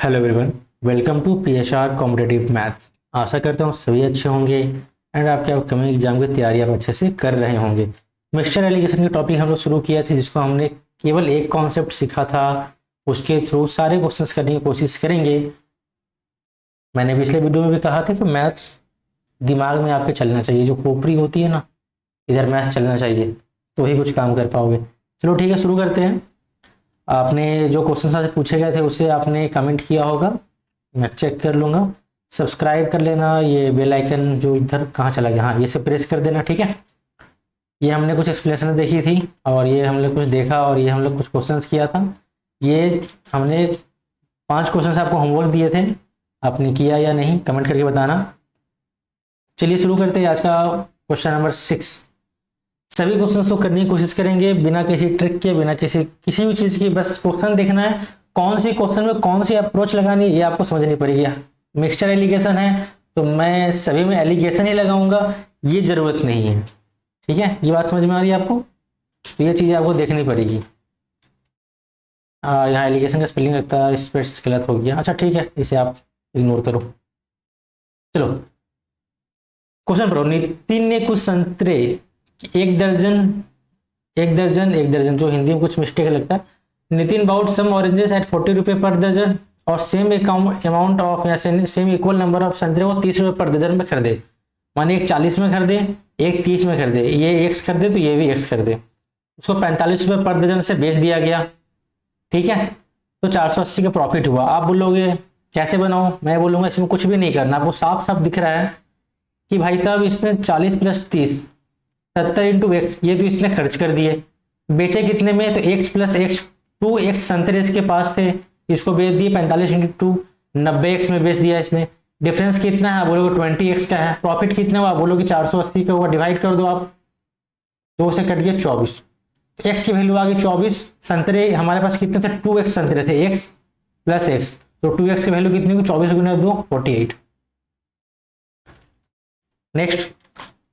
Hello everyone, welcome to PSR competitive maths. आशा करता हूँ सभी अच्छे होंगे एंड आपके अपकमिंग एग्जाम की तैयारी आप अच्छे से कर रहे होंगे। मिक्सचर एलिगेशन के टॉपिक हम लोग शुरू किया थे, जिसको हमने केवल एक कॉन्सेप्ट सीखा था। उसके थ्रू सारे क्वेश्चंस करने की कोशिश करेंगे। मैंने पिछले वीडियो में भी कहा था कि मैथ्स दिमाग में आपके चलना चाहिए, जो खोपड़ी होती है ना, इधर मैथ्स चलना चाहिए तो ही कुछ काम कर पाओगे। चलो ठीक है, शुरू करते हैं। आपने जो क्वेश्चन आज पूछे गए थे उसे आपने कमेंट किया होगा, मैं चेक कर लूँगा। सब्सक्राइब कर लेना, ये बेल आइकन जो इधर कहाँ चला गया, हाँ ये सब प्रेस कर देना, ठीक है। ये हमने कुछ एक्सप्लेनेशन देखी थी और ये हमने कुछ देखा और ये हम लोग कुछ क्वेश्चंस किया था। ये हमने 5 क्वेश्चंस आपको होमवर्क दिए थे, आपने किया या नहीं कमेंट करके बताना। चलिए शुरू करते हैं आज का क्वेश्चन नंबर 6। सभी क्वेश्चंस को करने की कोशिश करेंगे बिना किसी ट्रिक के, बिना किसी भी चीज़ की। बस क्वेश्चन देखना है, कौन सी क्वेश्चन में कौन सी अप्रोच लगानी है ये आपको समझनी पड़ेगी। मिक्सचर एलिगेशन है तो मैं सभी में एलिगेशन ही लगाऊंगा, ये जरूरत नहीं है, ठीक है। ये बात समझ में आ रही है आपको? तो ये चीज़ें आपको देखनी पड़ेगी। यहाँ एलिगेशन का स्पेलिंग लगता है इस पर गलत हो गया, अच्छा ठीक है, इसे आप इग्नोर करो। चलो क्वेश्चन पढ़ो। नितिन ने कुछ संतरे एक दर्जन, जो हिंदी में कुछ मिस्टेक लगता है। नितिन बाउट सम ऑरेंजेस एट 40 रुपये पर दर्जन और सेम अमाउंट ऑफ या सेम इक्वल नंबर ऑफ संतरे को 30 रुपये पर दर्जन में खरीदे। माने एक 40 में खरीदे, एक 30 में खरीदे, ये एक्स खरीदे तो ये भी एक्स खरीदे। उसको 45 रुपये पर दर्जन से बेच दिया गया, ठीक है। तो 480 का प्रॉफिट हुआ। आप बोलोगे कैसे बनाओ, मैं बोलूँगा इसमें कुछ भी नहीं करना, आपको साफ साफ दिख रहा है कि भाई साहब इसने 40 + 30 70 इंटू एक्स, ये तो इसने खर्च कर दिए। बेचे कितने में? तो x + x 2x संतरे इसके पास थे, इसको बेच दिए 45 इंटू 90x में बेच दिया इसने। डिफरेंस कितना है? बोलोगे 20x का है। प्रॉफिट कितना हुआ? बोलोगे 480 का हुआ। डिवाइड कर दो आप, 2 से कट गया 24, x की वैल्यू आ गई 24। संतरे हमारे पास कितने थे? 2x संतरे थे, x + x, तो 2x की वैल्यू कितनी हुई? 24 × 2 48। नेक्स्ट,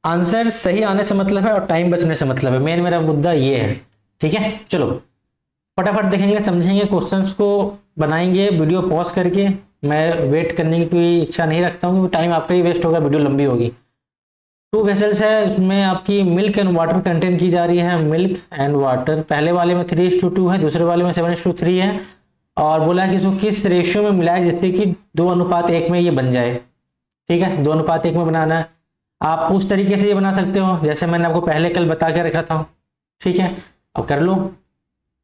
आंसर सही आने से मतलब है और टाइम बचने से मतलब है। मेन मेरा मुद्दा ये है, ठीक है। चलो फटाफट देखेंगे, समझेंगे, क्वेश्चंस को बनाएंगे। वीडियो पॉज करके, मैं वेट करने की कोई इच्छा नहीं रखता हूँ, टाइम आपका ही वेस्ट होगा, वीडियो लंबी होगी। 2 वेसल्स है, उसमें आपकी मिल्क एंड वाटर कंटेंट की जा रही है। मिल्क एंड वाटर, पहले वाले में 3:2 है, दूसरे वाले में 7:3 है। और बोला है कि इसको किस रेशियो में मिलाए जिससे कि 2:1 में ये बन जाए, ठीक है। 2:1 में बनाना है। आप उस तरीके से ये बना सकते हो जैसे मैंने आपको पहले कल बता के रखा था, ठीक है। अब कर लो।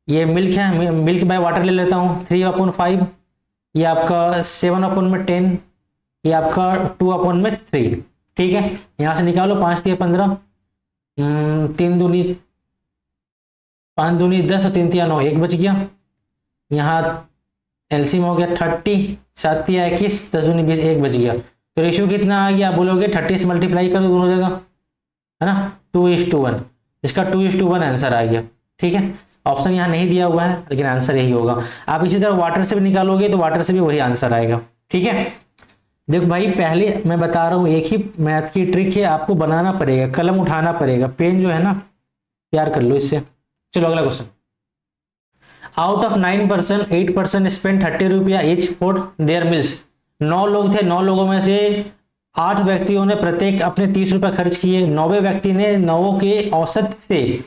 ये मिल्क है, मिल्क बाय वाटर ले लेता हूँ, 3/5, ये आपका 7/10, ये आपका 2/3, ठीक है। यहाँ से निकालो, 5 × 15, 3 दूनी 5 दूनी 10 और 3 × 9, 1 बच गया। यहाँ एलसीएम हो गया 30, 7 × 21, 10 दूनी 20, 1 बच गया। तो रेशियो कितना आ गया? आप बोलोगे 30 से मल्टीप्लाई कर दो दोनों जगह, है ना, 2:1। इसका 2:1 आंसर आ गया, ठीक है। ऑप्शन यहाँ नहीं दिया हुआ है लेकिन आंसर यही होगा। आप इसी तरह वाटर से भी निकालोगे तो वाटर से भी वही आंसर आएगा, ठीक है। देखो भाई, पहले मैं बता रहा हूँ, एक ही मैथ की ट्रिक है, आपको बनाना पड़ेगा, कलम उठाना पड़ेगा, पेन जो है ना प्यार कर लो इससे। चलो अगला क्वेश्चन। आउट ऑफ 9%, 8% स्पेंड 30 रुपया ईच फॉर देयर मील्स। 9 लोग थे, 9 लोगों में से 8 व्यक्तियों ने प्रत्येक अपने 30 रुपये खर्च किए। 9वें व्यक्ति ने 9 के औसत से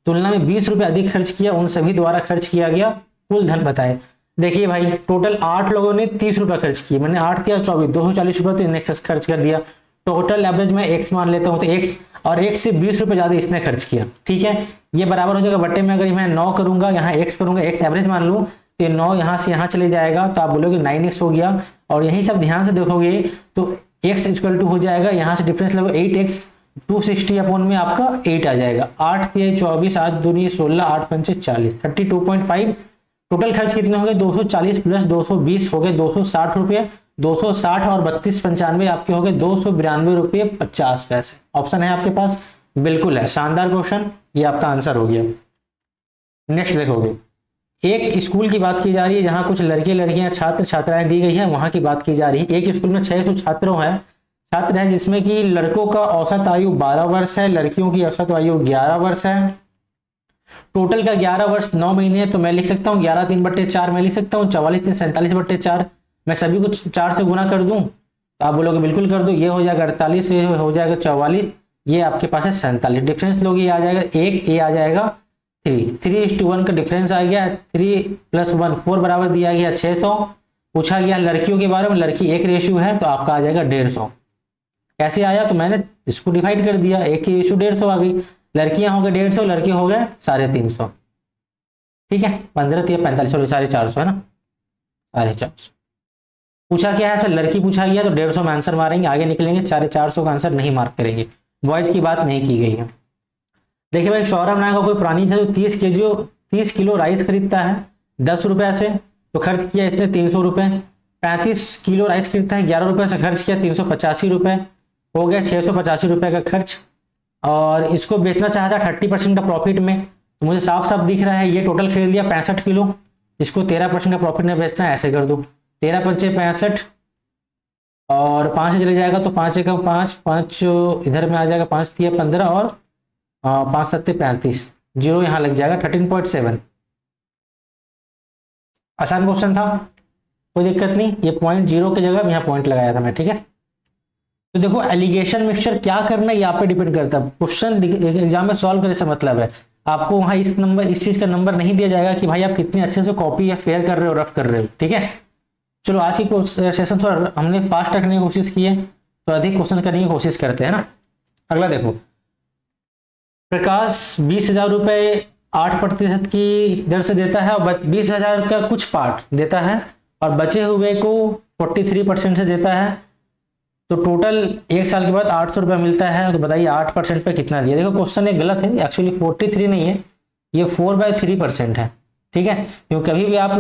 तुलना में 20 रुपये अधिक खर्च किया। उन सभी द्वारा खर्च किया गया कुल धन बताए। देखिए भाई, टोटल 8 लोगों ने 30 रुपये खर्च किए, मैंने 8 × 24, 240 रुपये तो इन्हें खर्च कर दिया। टोटल एवरेज में x मान लेता हूँ, तो x और x से 20 रुपये ज्यादा इसने खर्च किया, ठीक है। ये बराबर हो जाएगा बट्टे में, अगर मैं 9 करूंगा, यहाँ x करूंगा, x एवरेज मान लूँ, तो 9 यहाँ से यहाँ चले जाएगा, तो आप बोलोगे 9x हो गया। और यही सब ध्यान से देखोगे तो x = हो जाएगा, यहाँ से डिफरेंस लगो 8x, 260 में आपका 8 आ जाएगा। 8 × 24, 8 दूनी 16, 8 × 5 40, 32.5। टोटल खर्च कितने हो गए? 240 + 220 हो गए 260 रुपये। 260 और 32.95 आपके हो गए 292 रुपये 50 पैसे। ऑप्शन है आपके पास, बिल्कुल है। शानदार क्वेश्चन, ये आपका आंसर हो गया। नेक्स्ट देखोगे, एक स्कूल की बात की जा रही है जहां कुछ लड़के लड़कियां छात्र छात्राएं दी गई है, वहां की बात की जा रही है। एक स्कूल में 600 छात्र हैं जिसमें कि लड़कों का औसत आयु 12 वर्ष है, लड़कियों की औसत आयु 11 वर्ष है। टोटल का 11 वर्ष 9 महीने है, तो मैं लिख सकता हूँ 11 × 3/4, मैं लिख सकता हूँ 44 × 3 = 47/4। मैं सभी को 4 से गुना कर दूं तो आप बोलोगे बिल्कुल कर दो। ये हो जाएगा 48, ये हो जाएगा 44, ये आपके पास है 47। डिफरेंस लोगे, ये आ जाएगा 1, ये आ जाएगा 3। 3:1 का डिफरेंस आ गया। 3 + 1 4 बराबर दिया गया 600। पूछा गया लड़कियों के बारे में, लड़की एक रेशियो है तो आपका आ जाएगा 150। कैसे आया, तो मैंने इसको डिवाइड कर दिया, 1 की रेशियो 150 आ गई। लड़कियां हो गए 150, लड़के हो गए 350। ठीक है, 15 3 45, 450 है ना, 450। पूछा क्या है, फिर लड़की पूछा गया तो 150 में आंसर मारेंगे, आगे निकलेंगे 450 का आंसर नहीं मार्क करेंगे। बॉयज की बात नहीं की गई है। देखिए भाई, सौरभ नाम का कोई प्राणी था जो 30 किलो राइस खरीदता है 10 रुपए से, तो खर्च किया इसने 300 रुपए। 35 किलो राइस खरीदता है 11 रुपए से, खर्च किया 385 रुपए, हो गया 685 रुपए का खर्च। और इसको बेचना चाहता है 30% का प्रॉफिट में, तो मुझे साफ साफ दिख रहा है ये टोटल खरीद लिया 65 किलो, इसको 13% का प्रॉफिट में बेचना है। ऐसे कर दो, 13 पंचे 65 और 5 से चले जाएगा तो 5 एकम 5, 5 इधर में आ जाएगा, 5 3 15 और 5 7 35, जीरो यहाँ लग जाएगा 13.7। आसान क्वेश्चन था, कोई दिक्कत नहीं। ये पॉइंट जीरो की जगह यहाँ पॉइंट लगाया था मैं। ठीक है, तो देखो एलिगेशन मिक्सचर क्या करना है ये आप पे डिपेंड करता है। क्वेश्चन एग्जाम में सॉल्व करने से मतलब है, आपको वहां इस चीज का नंबर नहीं दिया जाएगा कि भाई आप कितने अच्छे से कॉपी या फेयर कर रहे हो, रफ कर रहे हो। ठीक है, चलो आज की सेशन थोड़ा हमने फास्ट रखने की कोशिश की है, तो अधिक क्वेश्चन करने की कोशिश करते हैं ना। अगला देखो, प्रकाश 20,000 रुपए 8% की दर से देता है और 20,000 का कुछ पार्ट देता है और बचे हुए को 43% से देता है, तो टोटल 1 साल के बाद 800 रुपया मिलता है। तो बताइए 8% पे कितना दिया। देखो क्वेश्चन एक गलत है, एक्चुअली 43 नहीं है, ये 4/3% है। ठीक है, क्योंकि कभी भी आप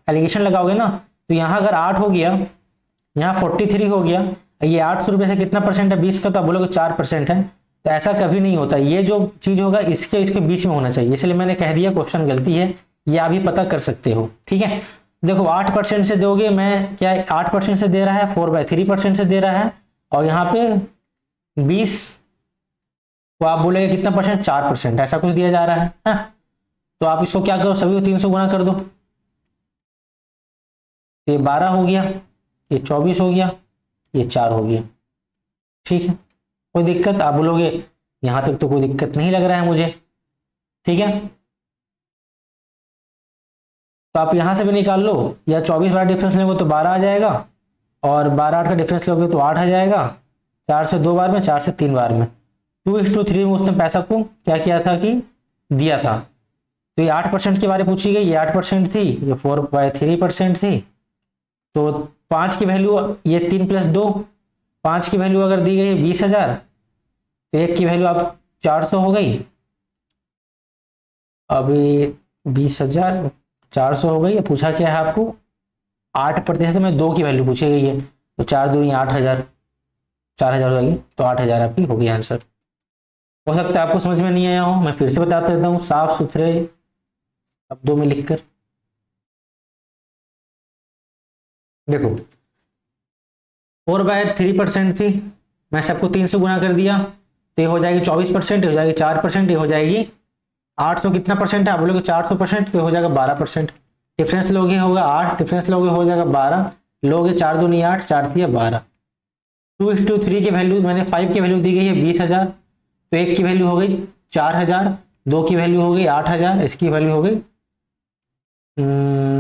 एलिगेशन लगाओगे ना, तो यहाँ अगर 8 हो गया, यहाँ 43 हो गया, ये 800 रुपये से कितना परसेंट है 20 का, तो आप बोलोगे 4% है। तो ऐसा कभी नहीं होता, ये जो चीज होगा इसके बीच में होना चाहिए, इसलिए मैंने कह दिया क्वेश्चन गलती है, ये आप ही पता कर सकते हो। ठीक है, देखो 8% से दोगे, मैं क्या 8% से दे रहा है, 4/3% से दे रहा है, और यहाँ पे 20 को आप बोलेंगे कितना परसेंट, 4%, ऐसा कुछ दिया जा रहा है हा? तो आप इसको क्या करो, सभी को 300 गुना कर दो, ये 12 हो गया, ये 24 हो गया, ये 4 हो गया। ठीक है, कोई दिक्कत, आप बोलोगे यहां तक तो कोई दिक्कत नहीं लग रहा है मुझे। ठीक है, तो आप यहां से भी निकाल लो, या 24 बार डिफरेंस लोगे तो 12 आ जाएगा, और 12 8 का डिफरेंस लोगे तो 8 आ जाएगा। 4 से 2 बार में, 4 से 3 बार में, 2:3 में उसने पैसा को क्या किया था कि दिया था। तो ये 8% के बारे में पूछी गई, ये 8% थी, ये 4/3% थी। तो 5 की वैल्यू, ये 3 + 2, 5 की वैल्यू अगर दी गई है 20,000, तो 1 की वैल्यू आप 400 हो गई। अभी 20,000 400 हो गई। पूछा क्या है आपको, 8% में 2 की वैल्यू पूछी गई है, तो 4 दूनी 8,000, 4,000 हो गई, तो 8,000 आपकी हो गई आंसर। हो सकता है आपको समझ में नहीं आया हो, मैं फिर से बता देता हूँ साफ सुथरे शब्दों में लिखकर। देखो 4/3% थी, मैं सबको 300 गुना कर दिया, तो ये हो जाएगी 24%, हो जाएगी 4%, ये हो जाएगी 800 कितना परसेंट है, आप बोलोगे 400%, तो हो जाएगा 12%। डिफरेंस लोगे होगा 8, डिफरेंस लोगे हो जाएगा 12, लोगे 4 दूनी 8, 4 3 12। 2:3 की वैल्यू, मैंने 5 की वैल्यू दी गई है 20,000, तो 1 की वैल्यू हो गई 4,000, 2 की वैल्यू हो गई 8,000, इसकी वैल्यू हो गई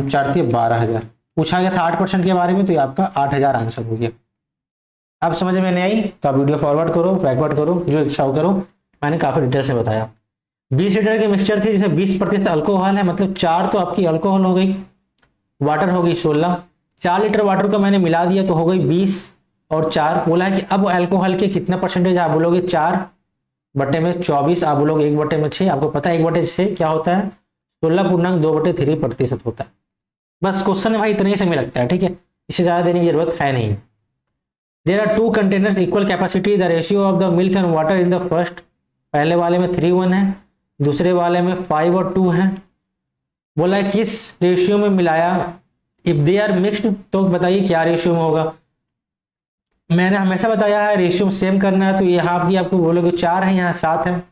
4 3 12,000। पूछा गया था 8% के बारे में, तो ये आपका 8,000 आंसर हो गया। अब समझ में नहीं आई तो आप वीडियो फॉरवर्ड करो, बैकवर्ड करो, जो इच्छा हो करो, मैंने काफी डिटेल से बताया। 20 लीटर की मिक्सचर थी जिसमें 20% अल्कोहल है, मतलब 4 तो आपकी अल्कोहल हो गई, वाटर हो गई 16। 4 लीटर वाटर को मैंने मिला दिया तो हो गई 20 और 4। बोला है कि अब अल्कोहल के कितना परसेंटेज, आप बोलोगे 4/24, आप बोलोगे 1/6। आपको पता है 1/6 क्या होता है, 16.2/3% होता है। बस क्वेश्चन है भाई इतने ही समय लगता है। ठीक है, इससे ज्यादा देने की जरूरत है नहीं। There are 2 containers equal capacity, the ratio of the milk and water in the first, पहले वाले में 3:1 है, दूसरे वाले में 5 और 2 है। बोला है किस रेशियो में मिलाया, इफ दे आर मिक्स्ड, तो बताइए क्या रेशियो में होगा। मैंने हमेशा बताया है रेशियो सेम करना है, तो यहाँ भी आपको बोलोगे 4 है, यहाँ 7 है,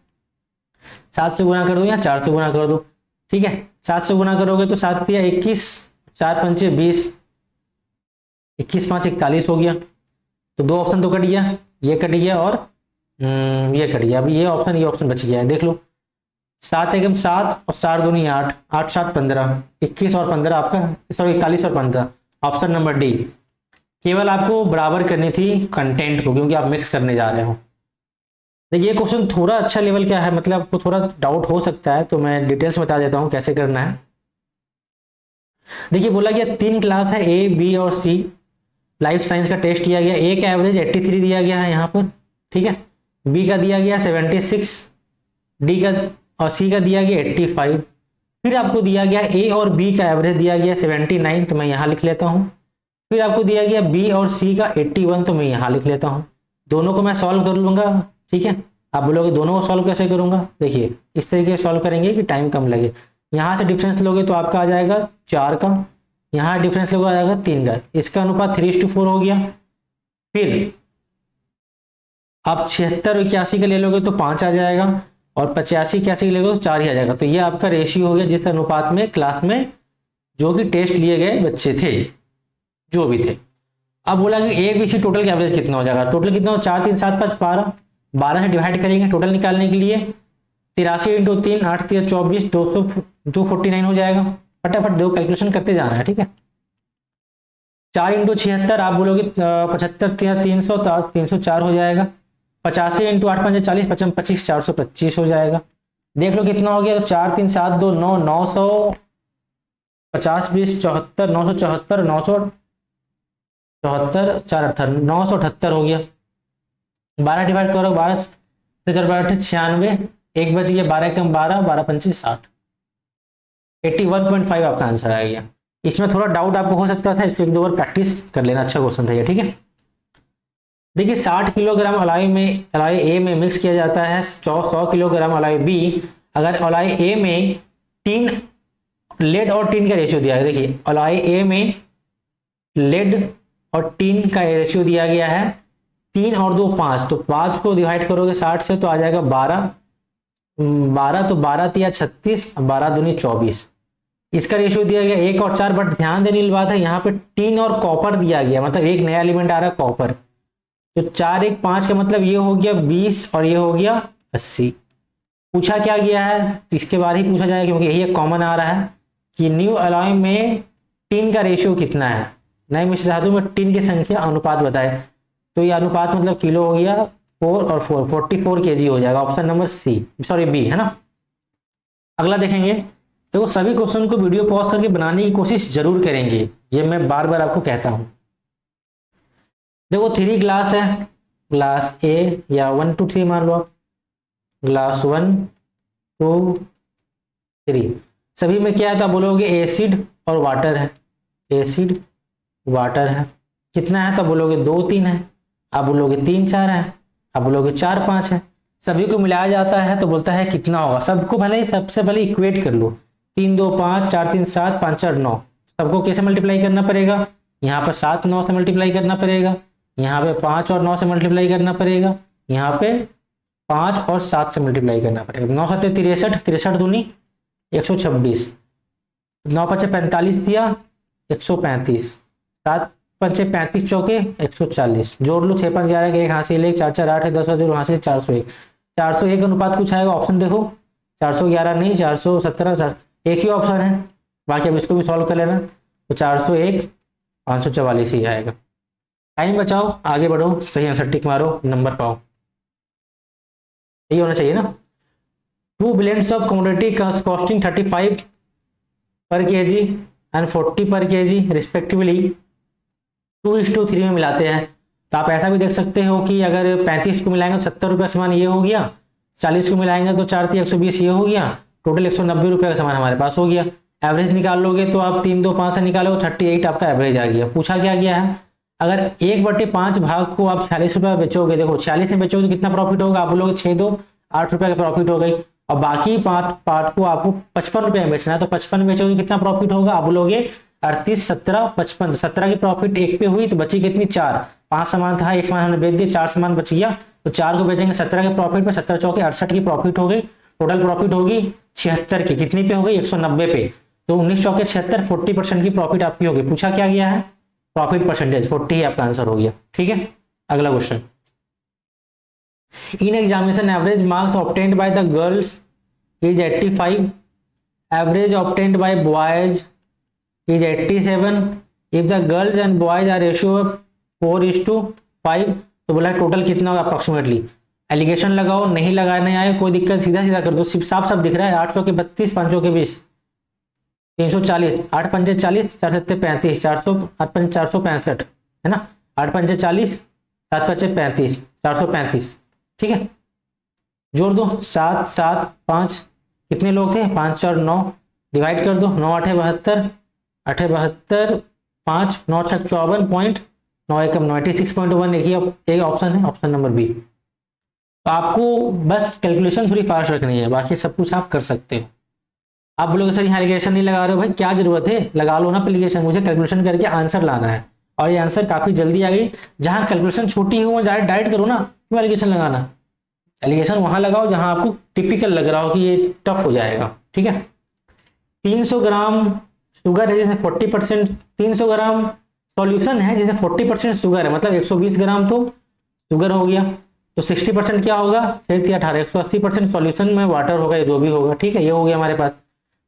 7 से गुना कर दो या 4 से गुना कर दो। ठीक है, 7 से गुना करोगे तो 7 या 21, 4 पंचे 20, 21 5 41 हो गया, तो 2 ऑप्शन तो कट गया, ये कट गया और ये कट गया। अब ये ऑप्शन बच गया है, देख लो 7 एकम 7 और 4 दूनी 8, 8 7 15, 21 और 15 आपका, सॉरी 41 और 15, ऑप्शन नंबर डी। केवल आपको बराबर करनी थी कंटेंट को, क्योंकि आप मिक्स करने जा रहे हो। देखिए ये क्वेश्चन थोड़ा अच्छा लेवल का है, मतलब आपको थोड़ा डाउट हो सकता है, तो मैं डिटेल्स बता देता हूँ कैसे करना है। देखिए बोला गया 3 क्लास है ए बी और सी, लाइफ साइंस का टेस्ट किया गया, ए का एवरेज 83 दिया गया है यहाँ पर, ठीक है, बी का दिया गया 76, डी का और सी का दिया गया 85, फिर आपको दिया गया ए और बी का एवरेज दिया गया 79, तो मैं यहाँ लिख लेता हूँ, फिर आपको दिया गया बी और सी का 81, तो मैं यहाँ लिख लेता हूँ। दोनों को मैं सॉल्व कर लूँगा, ठीक है। आप बोलोगे दोनों को सॉल्व कैसे करूँगा, देखिए इस तरीके से सॉल्व करेंगे कि टाइम कम लगे। यहाँ से डिफरेंस लोगे तो आपका आ जाएगा 4 का, यहाँ डिफरेंस लोगे आ जाएगा 3 का, इसका अनुपात 3:4 हो गया। फिर आप 76 और 81 का ले लोगे तो 5 आ जाएगा, और 85 81 ले लोगे तो 4 ही आ जाएगा। तो ये आपका रेशियो हो गया जिस अनुपात में क्लास में जो कि टेस्ट लिए गए बच्चे थे, जो भी थे। अब बोला कि ए बी सी टोटल का एवरेज कितना हो जाएगा, टोटल कितना हो, 4 3 7 5 12, 12 से डिवाइड करेंगे टोटल निकालने के लिए, 83 × 3 8 3 24, 249 हो जाएगा। फटाफट दो कैलकुलेशन करते जाना है, ठीक है। 4 × 76 आप बोलोगे 75 300, 304 हो जाएगा। 85 × 8 5 40, 55 25 425 हो जाएगा। देख लो कितना हो गया, तो 4 3 7 2 9, 900 50 20 74, 974 974 4 18 978 हो गया। 12 डिवाइड करो, 12 से 4 12 96, एक बच गया, 12 कम 12, 12 25 60, 81.5 आपका आंसर आ गया। इसमें थोड़ा डाउट आपको हो सकता था, इसको 1-2 बार प्रैक्टिस कर लेना, अच्छा क्वेश्चन था ये, ठीक है। देखिए 60 किलोग्राम अलॉय ए में मिक्स किया जाता है 100 किलोग्राम अलॉय बी। अगर अलॉय ए में टीन, लेड और टीन का रेशियो दिया है, देखिए अलॉय ए में लेड और टीन का रेशियो दिया गया है 3 और 2 5, तो 5 को डिवाइड करोगे 60 से तो आ जाएगा 12, 12 तो 12 तिया 36, 12 दूनी 24, इसका रेशियो दिया गया 1 और 4। बट ध्यान देने वाली बात है, यहाँ पे टीन और कॉपर दिया गया, मतलब एक नया एलिमेंट आ रहा है कॉपर, तो 4 1 5 का मतलब ये हो गया 20 और ये हो गया 80। पूछा क्या गया है, इसके बारे ही पूछा जाएगा, क्योंकि यही कॉमन आ रहा है कि न्यू अलॉय में टीन का रेशियो कितना है, नए मिश्र धातु में टीन की संख्या अनुपात बताए, तो ये अनुपात मतलब किलो हो गया 4 और 4 44 kg हो जाएगा, option number C, sorry B, है ना। अगला देखेंगे, तो सभी क्वेश्चन को वीडियो पॉज करके बनाने की कोशिश जरूर करेंगे, ये मैं बार बार आपको कहता हूं। देखो 3 ग्लास है, ग्लास ए या 1 2 3 मान लो आप, ग्लास 1 2 3, सभी में क्या है, तो आप बोलोगे एसिड और वाटर है, एसिड वाटर है। कितना है, तो बोलोगे 2 3 है, आप बोलोगे 3 4 है, आप बोलोगे 4 5 है। सभी को मिलाया जाता है तो बोलता है कितना होगा, सबको भले ही सबसे पहले इक्वेट कर लो, 3 2 5 4 3 7 5 4 9, सबको कैसे मल्टीप्लाई करना पड़ेगा, यहाँ पर 7 9 से मल्टीप्लाई करना पड़ेगा, यहाँ पे 5 और 9 से मल्टीप्लाई करना पड़ेगा, यहाँ पे 5 और 7 से मल्टीप्लाई करना पड़ेगा। 9 7 63, 63 दूनी 126, 9 5 45 दिया 135, 7 5 35 चौके 140, जोड़ लो 6 5 11 के 1 हासिल 1 4 4 8 है 10 0 हासिल 401, 401 अनुपात कुछ आएगा, ऑप्शन देखो 411 नहीं 417, एक ही ऑप्शन है, बाकी अब इसको भी सॉल्व कर लेना, तो 401 544 ही आएगा। टाइम बचाओ, आगे बढ़ो, सही आंसर टिक मारो, नंबर पाओ, यही होना चाहिए ना। 2 blends ऑफ कमोडिटी कॉस्टिंग 35 पर kg एंड 40 पर kg रिस्पेक्टिवली 2:3 में मिलाते हैं, तो आप ऐसा भी देख सकते हो कि अगर 35 को मिलाएंगे तो 70 रुपये का सामान ये हो गया, 40 को मिलाएंगे तो 4 3 120 ये हो गया, टोटल 190 रुपये का सामान हमारे पास हो गया। एवरेज निकाल लोगे तो आप 3 2 5 से निकालोगे 38 आपका एवरेज आ गया। पूछा क्या गया है, अगर 1/5 भाग को आप 46 रुपये बेचोगे, देखो 46 में बेचोगे तो कितना प्रॉफिट होगा, आप बोलोगे 6 2 8 रुपये का प्रॉफिट हो गई, और बाकी पार्ट को आपको 55 रुपये में बेचना है, तो 55 बेचोगे कितना प्रॉफिट होगा, आप बोलोगे 38 17 55, 17 की प्रॉफिट एक पे हुई तो बची कितनी 4, 5 सामान था, एक सामान हमने बेच दिया, 4 सामान बच गया, तो 4 को बेचेंगे 17 के प्रॉफिट पे, 17 चौके 68 की प्रॉफिट हो गई, टोटल प्रॉफिट होगी 76 की, कितनी पे हो गई 190 पे, तो 19 चौके 76, 40% की प्रॉफिट आपकी होगी। पूछा क्या गया है, प्रॉफिट परसेंटेज 40 ही आपका आंसर हो गया। ठीक है, अगला question. In examination average marks obtained by the girls is 85, average obtained by boys is 87, if the girls and boys are ratio 4:5, तो बोला टोटल कितना होगा अप्रोक्सीमेटली। एलिगेशन लगाओ, नहीं लगाने आए कोई दिक्कत, सीधा सीधा कर दो, सिर्फ साफ साफ दिख रहा है। 800 के 32, 500 के 20, 340, 8 पंजे 40, 4 सत्ते 35, 400, 8 पंजे 465 है ना, 8 पंजे 40, 7 पच्चे 35, 435। ठीक है, जोड़ दो, 7 7 5, कितने लोग थे, 5 4 9, डिवाइड कर दो, 9 8 72, 8 72, 5 9 6 54.9 एकम 96.1, एक ऑप्शन है, ऑप्शन नंबर बी। तो आपको बस कैलकुलेशन थोड़ी फास्ट रखनी है, बाकी सब कुछ आप कर सकते हो। आप बोलोगे सर यहाँ एलिगेशन नहीं लगा रहे हो, भाई क्या जरूरत है, लगा लो ना एलिगेशन, मुझे कैलकुलेशन करके आंसर लाना है और ये आंसर काफी जल्दी आ गई। जहाँ कैलकुलेशन छोटी हो डायरेक्ट करो ना, क्यों एलिगेशन लगाना। एलिगेशन वहां लगाओ जहां आपको टिपिकल लग रहा हो कि ये टफ हो जाएगा। ठीक है, 300 ग्राम शुगर है जिसमें 40%, 300 ग्राम सॉल्यूशन है जिसमें 40% शुगर है, मतलब 120 ग्राम तो शुगर हो गया, तो 60% क्या होगा, 18 180% सॉल्यूशन में वाटर होगा, ये जो भी होगा। ठीक है, ये हो गया हमारे पास।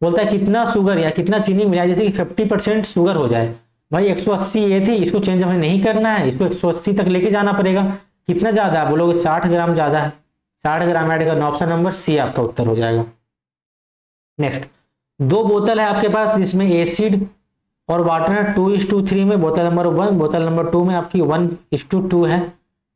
बोलता है कितना शुगर या कितना चीनी मिला जैसे कि 50% शुगर हो जाए। भाई 180 ये थी, इसको चेंज हमें नहीं करना है, इसको 180 तक लेके जाना पड़ेगा। कितना ज्यादा, बोलोगे 60 ग्राम ज्यादा है, 60 ग्राम ऐड करना, ऑप्शन नंबर सी आपका उत्तर हो जाएगा। नेक्स्ट, 2 बोतल है आपके पास जिसमें एसिड और वाटर है 2:3 में, बोतल नंबर 1, बोतल नंबर 2 में आपकी 1:2 है।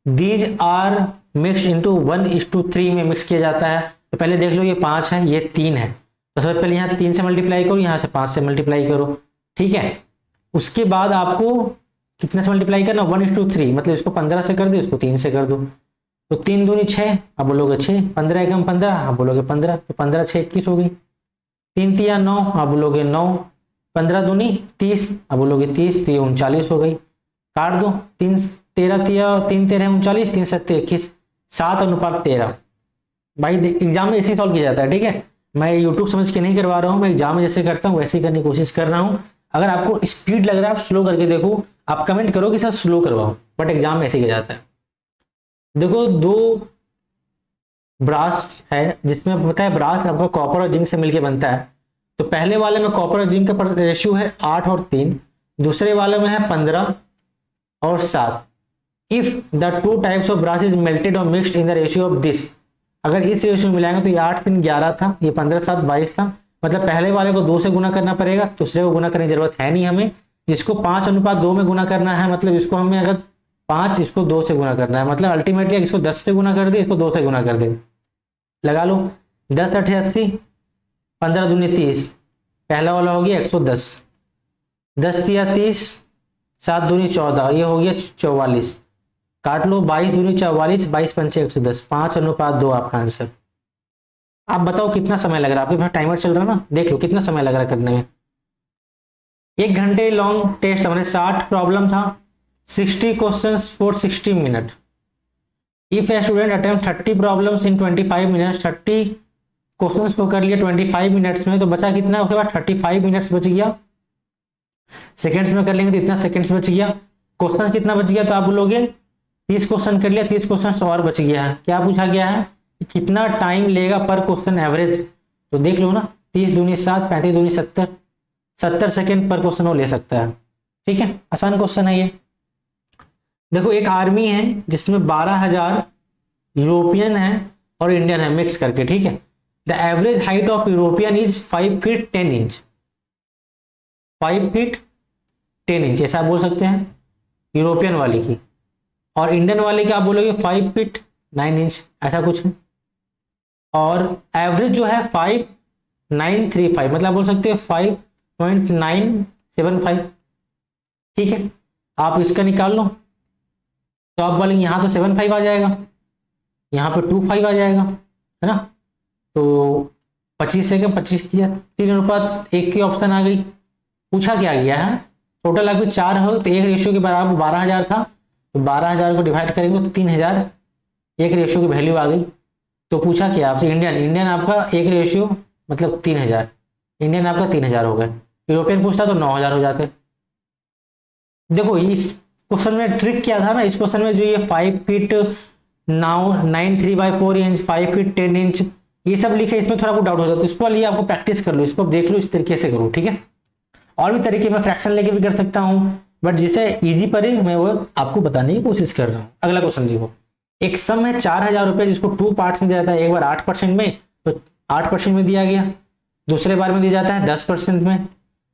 दीज आर मिक्स इंटू 1:3 में मिक्स किया जाता है। तो पहले देख लो, ये 5 है, ये 3 है, तो सबसे पहले यहाँ 3 से मल्टीप्लाई करो, यहाँ से 5 से मल्टीप्लाई करो। ठीक है, उसके बाद आपको कितने से मल्टीप्लाई करना, 1:3, मतलब इसको 15 से कर दो, इसको 3 से कर दो, तो 3 दूनी 6, अब बोलोगे 6, 15 एकम 15, अब बोलोगे 15, तो 15 6 21 हो गई, 3 तिया 9, अब बोलोगे 9, 15 दूनी 30, अब बोलोगे 30, तो ये 39 हो गई। काट दो, 3 13 तिया 3 13 39, 3 7 21, 7:13। भाई एग्जाम में ऐसे ही सॉल्व किया जाता है। ठीक है, मैं यूट्यूब समझ के नहीं करवा रहा हूँ, मैं एग्जाम में जैसे करता हूँ वैसे ही करने की कोशिश कर रहा हूँ। अगर आपको स्पीड लग रहा है आप स्लो करके देखो, आप कमेंट करो कि सर स्लो करवाओ, बट एग्जाम में ऐसे किया जाता है। देखो 2 ब्रास है जिसमें पता है ब्रास आपका कॉपर और जिंक से मिलकर बनता है। तो पहले वाले में कॉपर और जिंक का रेशियो है 8 और 3, दूसरे वाले में है 15 और 7। If the 2 types of brass is melted और mixed in the ratio of this, अगर इस रेशियो में मिलाएंगे तो ये 8 3 11 था, ये 15 7 22 था, मतलब पहले वाले को 2 से गुना करना पड़ेगा, दूसरे को गुना करने की जरूरत है नहीं हमें। जिसको 5:2 में गुना करना है, मतलब इसको हमें अगर 5 इसको 2 से गुना करना है, मतलब अल्टीमेटली इसको 10 से गुना कर दे, इसको 2 से गुना कर दे। लगा लो, 10 8 80, 15 दूनी 30, पहला वाला हो गया 110, 10 तिया 30, 7 दूनी 14, ये हो गया 44। काट लो, 22 दूनी 44, 22 पंचे 110, 5:2 आपका आंसर। आप बताओ कितना समय लग रहा है, आपके पास टाइमर चल रहा है ना, देख लो कितना समय लग रहा है करने में। 1 घंटे लॉन्ग टेस्ट, मैंने 60 प्रॉब्लम था, 60 questions for 60 minute. If a student attempt 30 problems in 25 minutes, 30 questions को कर लिया 25 मिनट्स में, तो बचा कितना, उसके बाद 35 मिनट्स बच गया। सेकेंड्स में कर लेंगे तो इतना सेकेंड्स बच गया। क्वेश्चन कितना बच गया, तो आप बोलोगे 30 क्वेश्चन कर लिया, 30 क्वेश्चन और बच गया है। क्या पूछा गया है, कितना टाइम लेगा पर क्वेश्चन एवरेज, तो देख लो ना, 30 दूनी 7, 35 दूनी 70, 70 सेकेंड पर क्वेश्चन वो ले सकता है। ठीक है, आसान क्वेश्चन है ये। देखो एक आर्मी है जिसमें 12,000 यूरोपियन है और इंडियन है मिक्स करके। ठीक है, the average height of European is 5 feet 10 inch, 5 feet 10 inch ऐसा आप बोल सकते हैं यूरोपियन वाले की, और इंडियन वाले की आप बोलोगे 5 फीट 9 इंच ऐसा कुछ है। और एवरेज जो है 5.935, मतलब बोल सकते हैं 5.975। ठीक है, आप इसका निकाल लो, तो आप बोलेंगे यहाँ तो 75 आ जाएगा, यहाँ पे 25 आ जाएगा, है ना। तो 25 से 25 दिया, 3:1 की ऑप्शन आ गई। पूछा क्या गया है, टोटल आपके 4 हो तो 1 रेशियो के बराबर 12,000 था, तो 12,000 को डिवाइड करेंगे तो 3,000 1 रेशियो की वैल्यू आ गई। तो पूछा क्या आपसे, इंडियन आपका 1 रेशियो मतलब 3,000, इंडियन आपका 3,000 हो गए। यूरोपियन पूछता तो 9,000 हो जाते। देखो इस क्वेश्चन में ट्रिक क्या था ना, इस क्वेश्चन में जो ये 5 feet now 9 3/4 inch, 5 feet 10 inch, ये सब लिखे, इसमें थोड़ा बहुत डाउट हो जाता है। इसको लिए आपको प्रैक्टिस कर लो, इसको देख लो, इस तरीके से करो, ठीक है। और भी तरीके मैं फ्रैक्शन लेके भी कर सकता हूँ, बट जिसे इजी पड़े मैं वो आपको बताने की कोशिश कर रहा हूँ। अगला क्वेश्चन देखो, एक सम है 4000 रुपये, जिसको 2 पार्ट्स में दिया जाता है। एक बार 8% में, तो 8% में दिया गया, दूसरे बार में दिया जाता है 10% में,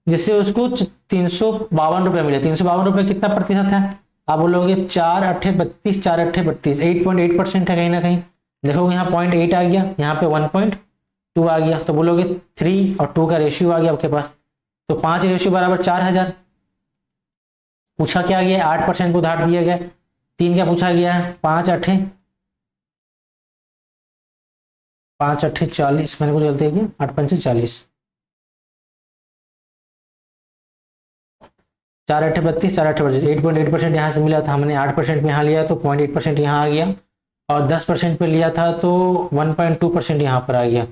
जिससे उसको 352 रुपये मिले। 352 रुपये कितना प्रतिशत है? आप बोलोगे 4 8 32, 4 8 32, 8.8% है कहीं ना कहीं। देखोगे यहाँ 0.8 आ गया, यहाँ पे 1.2 आ गया, तो बोलोगे 3 और 2 का रेशियो आ गया आपके पास, तो 5 रेशियो बराबर 4000। पूछा क्या गया? 8% को उधार दिया गया। 3 क्या पूछा गया है? 5 8 40, मैंने कुछ गलती की, 8 5 40, 4 8 32, 4 8 32, 8.8% यहाँ से मिला था, हमने 8% में यहाँ लिया तो 0.8% यहाँ आ गया, और 10% पे लिया था तो 1.2% यहाँ पर आ गया।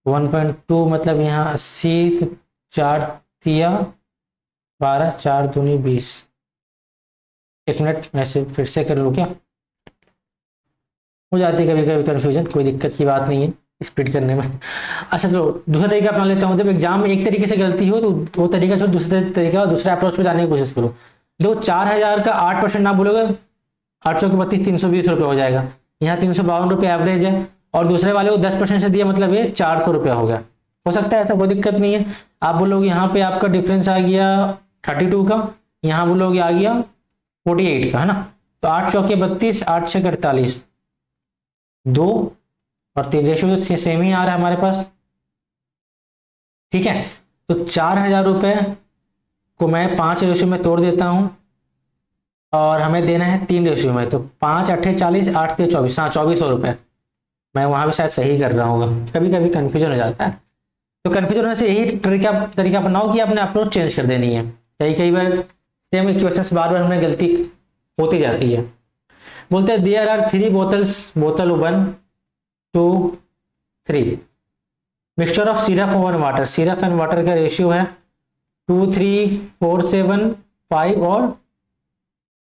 1.2 मतलब यहाँ 80, 4 दिया 12, 4 दूनी 20। एक मिनट मैं से फिर से कर लूँ क्या? हो जाती है कभी कभी कन्फ्यूजन, कोई दिक्कत की बात नहीं है स्प्लिट करने में। अच्छा चलो दूसरा तरीका अपना लेता हूँ। जब एग्जाम में एक तरीके से गलती हो तो वो तरीका छोड़ दूसरे तरीका, दूसरे अप्रोच पे जाने की कोशिश करो। देखो 4000 का 8% ना बोलोगे, 832 320 रुपये हो जाएगा। यहाँ 352 रुपये एवरेज है, और दूसरे वाले को 10% से दिया, मतलब ये 400 रुपया हो गया। हो सकता है, ऐसा कोई दिक्कत नहीं है। आप बोलोगे यहाँ पे आपका डिफरेंस आ गया 32 का, यहाँ बोलोगे आ गया 48 का, है ना। तो 8 चौके 32, 8 6 48, 2 और 3 रेशियो तो सेम ही आ रहा है हमारे पास, ठीक है। तो 4000 रुपये को मैं 5 रेशियो में तोड़ देता हूं, और हमें देना है 3 रेशियो में, तो 5 8 40, 8 3 24, हाँ 2400 रुपये। मैं वहां भी शायद सही कर रहा हूँ, कभी कभी कन्फ्यूजन हो जाता है। तो कन्फ्यूजन होने से यही तरीका अपनाओ कि आपने अप्रोच चेंज कर देनी है। कई बार सेम इक्वेशंस बार बार हमें गलती होती जाती है। बोलते हैं देयर आर 3 बोतल्स, बोतल 1 2 3, मिक्सचर ऑफ सिरप और वाटर। सिरप एंड वाटर का रेशियो है 2 3 4 7 5 और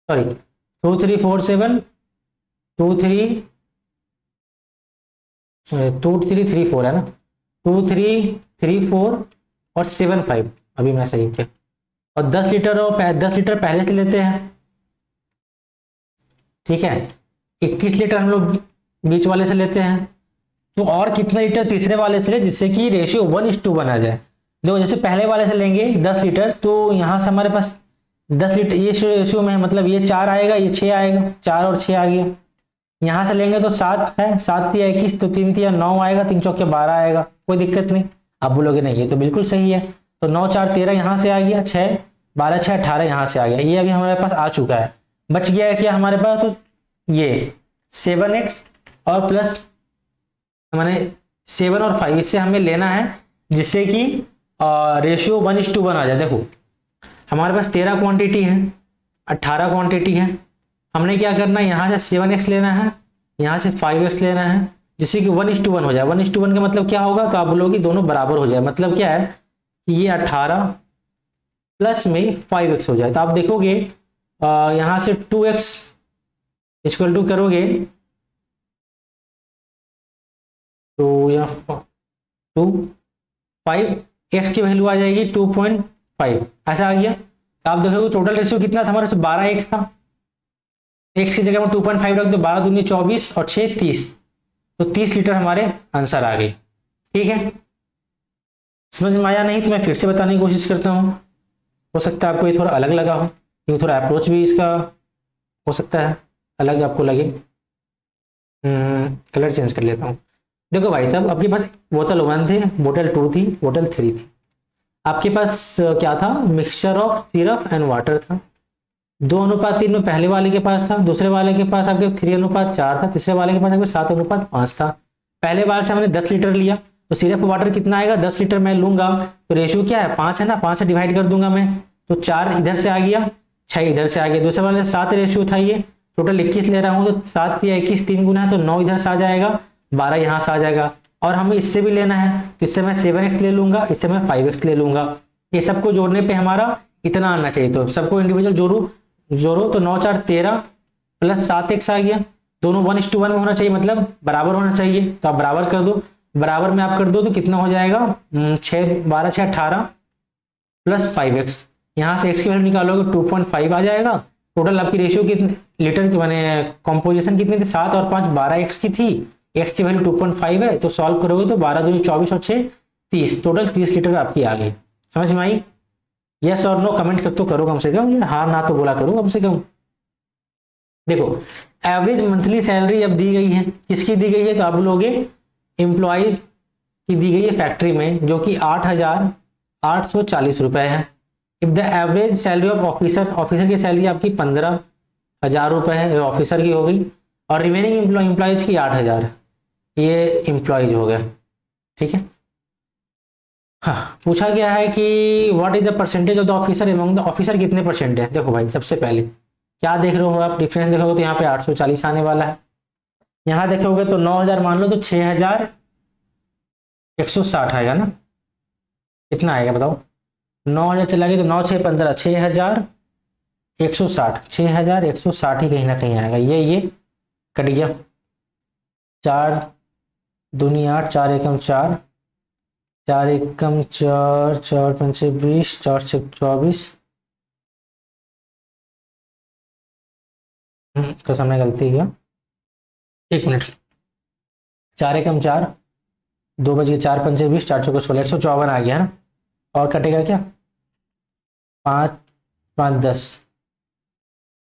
सॉरी 2 3 4 7 2 3 2 3 3 4 है ना, 2 3 3 4 और 7 5, अभी मैं सही किया। और 10 लीटर और 10 लीटर पहले से लेते हैं, ठीक है। 21 लीटर हम लोग बीच वाले से लेते हैं, तो और कितना लीटर तीसरे वाले से ले, जिससे कि रेशियो 1:1 आ जाए। देखो जैसे पहले वाले से लेंगे 10 लीटर, तो यहाँ से हमारे पास 10 लीटर ये रेशियो में है, मतलब ये 4 आएगा, ये 6 आएगा, 4 और 6 आ गया। यहाँ से लेंगे तो 7 है, 7 या 21, तो 3 या 9 आएगा, 3 चौके 12 आएगा, कोई दिक्कत नहीं। आप बोलोगे नहीं ये तो बिल्कुल सही है, तो 9 4 13 यहाँ से आ गया, 6 12 6 18 यहाँ से आ गया, ये अभी हमारे पास आ चुका है। बच गया है क्या हमारे पास? तो ये 7x और प्लस मैंने 7 और 5, इससे हमें लेना है जिससे कि रेशियो 1:1 आ जाए। देखो हमारे पास 13 क्वांटिटी है, 18 क्वांटिटी है, हमने क्या करना है, यहाँ से 7x लेना है, यहाँ से 5x लेना है, जिससे कि 1:1 हो जाए। 1:1 का मतलब क्या होगा? तो आप बोलोगे दोनों बराबर हो जाए, मतलब क्या है कि ये 18 प्लस में 5x हो जाए। तो आप देखोगे यहाँ से 2x इक्वल टू करोगे तो यहाँ 2 5 x की वैल्यू आ जाएगी 2.5, ऐसा आ गया। तो आप देखोगे टोटल रेशियो कितना था हमारे से? 12x था, x की जगह में 2.5 रख दो, 12 दूनी 24 और 6 30, तो 30 लीटर हमारे आंसर आ गए, ठीक है। समझ में आया? नहीं तो मैं फिर से बताने की कोशिश करता हूँ, हो सकता है आपको ये थोड़ा अलग लगा हो, क्योंकि थोड़ा अप्रोच भी इसका हो सकता है अलग आपको लगे। कलर चेंज कर लेता हूँ। देखो भाई साहब, आपके पास बोतल 1 थे, बोतल 2 थी, बोतल 3 थी। आपके पास क्या था? Mixture of syrup and water था। 2:3 में पहले वाले के पास था, दूसरे वाले के पास आपके 3:4 था, तीसरे वाले के पास आपके 7:5 था। पहले बार से हमने 10 लीटर लिया, तो सिरप वाटर कितना आएगा? 10 लीटर मैं लूंगा, तो रेशियो क्या है? 5 है ना, 5 से डिवाइड कर दूंगा मैं, तो 4 इधर से आ गया, 6 इधर से आ गया। दूसरे वाले 7 रेशियो था, ये टोटल 21 ले रहा हूँ, तो 7 या 21 3 गुना है, तो 9 इधर से आ जाएगा, 12 यहाँ से आ जाएगा। और हमें इससे भी लेना है, तो इससे मैं 7x ले लूंगा, इससे मैं 5x ले लूंगा। ये सबको जोड़ने पे हमारा इतना आना चाहिए। तो सबको इंडिविजुअल जोड़ो तो 9 4 13 प्लस 7x आ गया, दोनों 1:1 में होना चाहिए, मतलब बराबर होना चाहिए। तो आप बराबर कर दो, बराबर में आप कर दो तो कितना हो जाएगा 6 12 6 18 प्लस 5x, यहाँ से x की वैल्यू निकालोगे 2.5 आ जाएगा। टोटल आपकी रेशियो कितनी लीटर की माने कॉम्पोजिशन कितनी थी 7 और 5 12x की थी, x की वैल्यू 2.5 है। तो सॉल्व करोगे तो 12 दूनी 24 और 6 30, टोटल 30 लीटर आपकी आ गई। समझ में आई? यस और नो कमेंट कर तो करो कम से कम, हाँ ना तो बोला करो कम से कम। देखो एवरेज मंथली सैलरी अब दी गई है, किसकी दी गई है तो आप लोगे एम्प्लॉइज की दी गई है फैक्ट्री में, जो कि 8,840 रुपए है। If the average salary of officer, officer की सैलरी आपकी 15,000 रुपए है, ऑफिसर की हो गई, और रिमेनिंग एम्प्लॉइज की 8,000, ये एम्प्लॉइज हो गया। ठीक है, हाँ पूछा गया है कि what is the percentage of the officer among the officer, कितने परसेंट है। देखो भाई सबसे पहले क्या देख रहे हो आप, डिफरेंस देखोगे तो यहाँ पे 840 आने वाला है, यहाँ देखोगे तो 9,000 मान लो तो 6,160 आएगा ना, कितना आएगा बताओ, 9,000 चला गया तो 9 6 15 6,160, 6,160 ही कहीं ना कहीं आएगा, ये कट गया, 4 दूनी 8 4 एकम 4 4 एकम 4 4 पंचे 20 4 6 24, कसम ने गलती किया, 1 मिनट, 4 एकम 4 2 बज गए 4 पंचे 20 4 चौके 16 154 आ गया ना, और कटेगा क्या 5 5 10,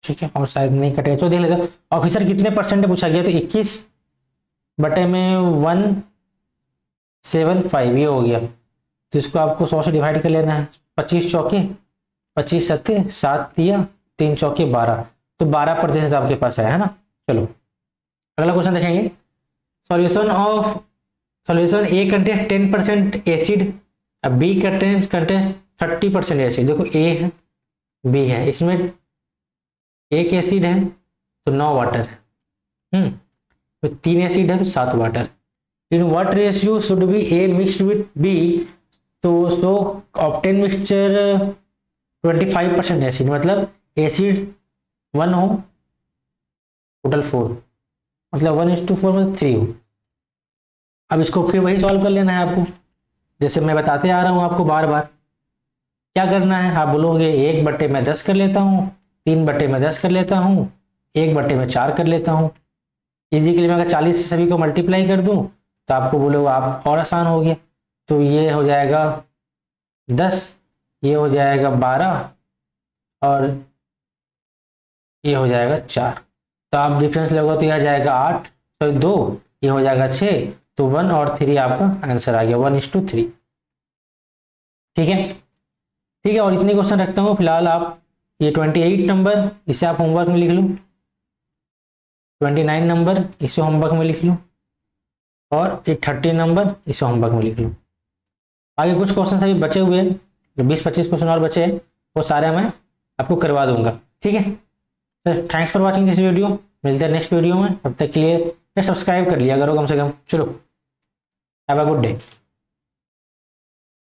ठीक है, और शायद नहीं कटेगा तो देख लेते। ऑफिसर कितने परसेंट पूछा गया तो 21 बटे में 175 ये हो गया, तो इसको आपको 100 से डिवाइड कर लेना है, 25 चौके 25 सत्ते 7 दिया 3 चौके 12, तो 12% आपके पास है ना। चलो अगला क्वेश्चन देखेंगे, solution of solution A contains 10% acid, B contains 30% acid. देखो ए है बी है, इसमें एक एसिड है तो 9 वाटर है, तो 3 एसिड है तो 7 water. In what ratio should be A mixed with B, तो सो ऑब्टेन मिक्सचर 25% एसिड, मतलब एसिड 1 हो टोटल 4, मतलब 1:4 में 3 हो। अब इसको फिर वही सॉल्व कर लेना है आपको, जैसे मैं बताते आ रहा हूँ आपको बार बार। क्या करना है, आप बोलोगे 1 बटे में 10 कर लेता हूँ, 3 बटे में 10 कर लेता हूँ, 1 बटे में 4 कर लेता हूँ। इजी के लिए मैं अगर 40 से सभी को मल्टीप्लाई कर दूँ तो आपको बोलोगे आप और आसान हो गया, तो ये हो जाएगा 10, ये हो जाएगा 12 और ये हो जाएगा 4, तो आप डिफरेंस लगोगे तो यह जाएगा 8 तो 2, ये हो जाएगा 6, तो 1 और 3 आपका आंसर आ गया 1:3। ठीक है, ठीक है, और इतने क्वेश्चन रखता हूँ फिलहाल। आप ये 28 नंबर इसे आप होमवर्क में लिख लो, 29 नंबर इसे होमवर्क में लिख लो, और ये 30 नंबर इसे होमवर्क में लिख लो। आगे कुछ क्वेश्चन अभी बचे हुए हैं, 20-25 क्वेश्चन और बचे हैं, वो सारे मैं आपको करवा दूंगा। ठीक है, thanks for watching this video, मिलते हैं नेक्स्ट वीडियो में, तब तक के लिए सब्सक्राइब कर लिया करो कम से कम। चलो हैव अ गुड डे।